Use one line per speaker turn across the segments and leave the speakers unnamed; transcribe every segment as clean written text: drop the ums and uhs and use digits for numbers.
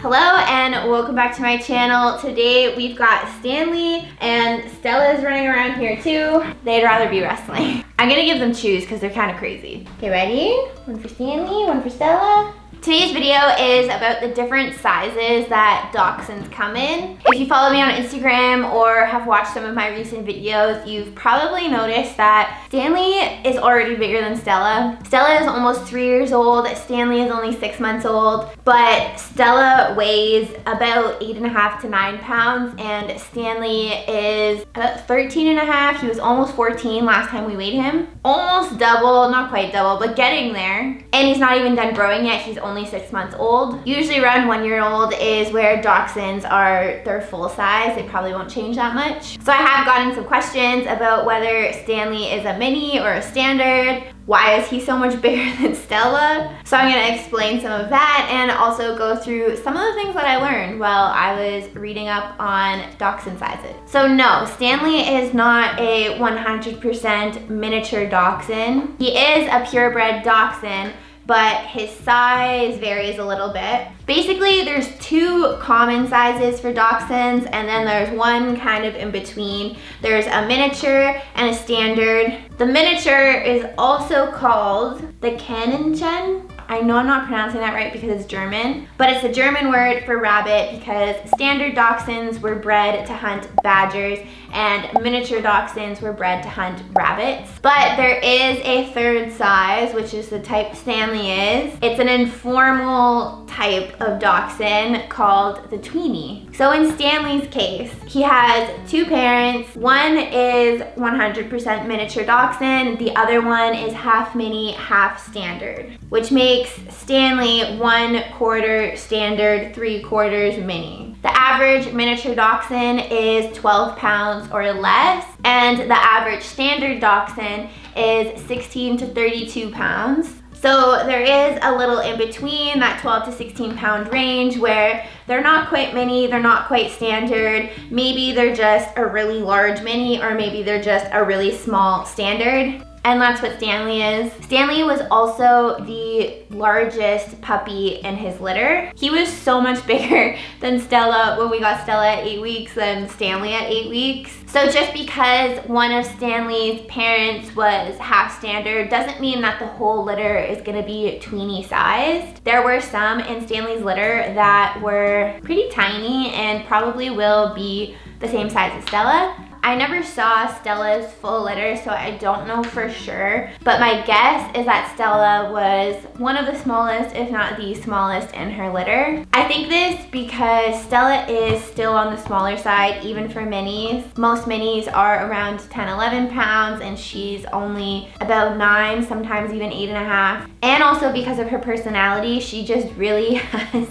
Hello and welcome back to my channel. Today we've got Stanley and Stella's running around here too. They'd rather be wrestling. I'm gonna give them chews because they're kind of crazy. Okay, ready? One for Stanley, one for Stella. Today's video is about the different sizes that dachshunds come in. If you follow me on Instagram or have watched some of my recent videos, you've probably noticed that Stanley is already bigger than Stella. Stella is almost 3 years old. Stanley is only 6 months old, but Stella weighs about 8.5 to 9 pounds and Stanley is about 13.5. He was almost 14 last time we weighed him. Almost double, not quite double, but getting there. And he's not even done growing yet. He's only 6 months old. Usually around 1 year old is where dachshunds are their full size. They probably won't change that much. So I have gotten some questions about whether Stanley is a mini or a standard. Why is he so much bigger than Stella? So I'm gonna explain some of that and also go through some of the things that I learned while I was reading up on dachshund sizes. So no, Stanley is not a 100% miniature dachshund. He is a purebred dachshund, but his size varies a little bit. Basically, there's 2 common sizes for dachshunds, and then there's one kind of in between. There's a miniature and a standard. The miniature is also called the Kaninchen. I know I'm not pronouncing that right because it's German, but it's a German word for rabbit because standard dachshunds were bred to hunt badgers and miniature dachshunds were bred to hunt rabbits. But there is a third size, which is the type Stanley is. It's an informal type of dachshund called the tweenie. So in Stanley's case, he has 2 parents. One is 100% miniature dachshund, the other one is half mini, half standard, which makes Stanley 1/4 standard, 3/4 mini. The average miniature dachshund is 12 pounds or less, and the average standard dachshund is 16 to 32 pounds. So there is a little in between that 12 to 16 pound range where they're not quite mini, they're not quite standard. Maybe they're just a really large mini, or maybe they're just a really small standard. And that's what Stanley is. Stanley was also the largest puppy in his litter. He was so much bigger than Stella when we got Stella at 8 weeks than Stanley at 8 weeks. So just because one of Stanley's parents was half standard doesn't mean that the whole litter is gonna be tweenie sized. There were some in Stanley's litter that were pretty tiny and probably will be the same size as Stella. I never saw Stella's full litter, so I don't know for sure, but my guess is that Stella was one of the smallest, if not the smallest, in her litter. I think this because Stella is still on the smaller side, even for minis. Most minis are around 10, 11 pounds, and she's only about 9, sometimes even 8.5. And also because of her personality, she just really has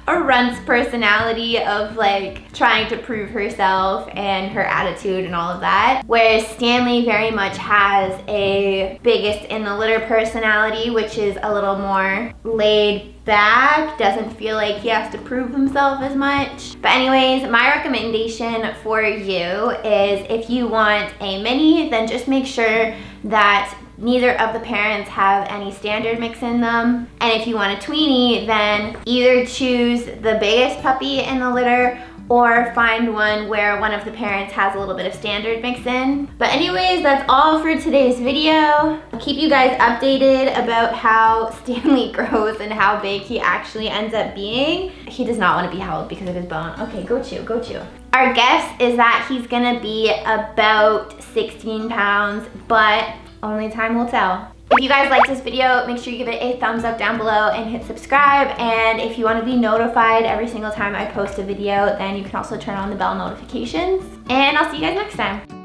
a runt's personality of like trying to prove herself and her attitude and all of that. Whereas Stanley very much has a biggest in the litter personality, which is a little more laid back, doesn't feel like he has to prove himself as much. But anyways, my recommendation for you is if you want a mini, then just make sure that neither of the parents have any standard mix in them. And if you want a tweenie, then either choose the biggest puppy in the litter or find one where one of the parents has a little bit of standard mix in. But anyways, that's all for today's video. I'll keep you guys updated about how Stanley grows and how big he actually ends up being. He does not want to be held because of his bone. Okay, go chew, go chew. Our guess is that he's gonna be about 16 pounds, but only time will tell. If you guys like this video, make sure you give it a thumbs up down below and hit subscribe. And if you want to be notified every single time I post a video, then you can also turn on the bell notifications. And I'll see you guys next time.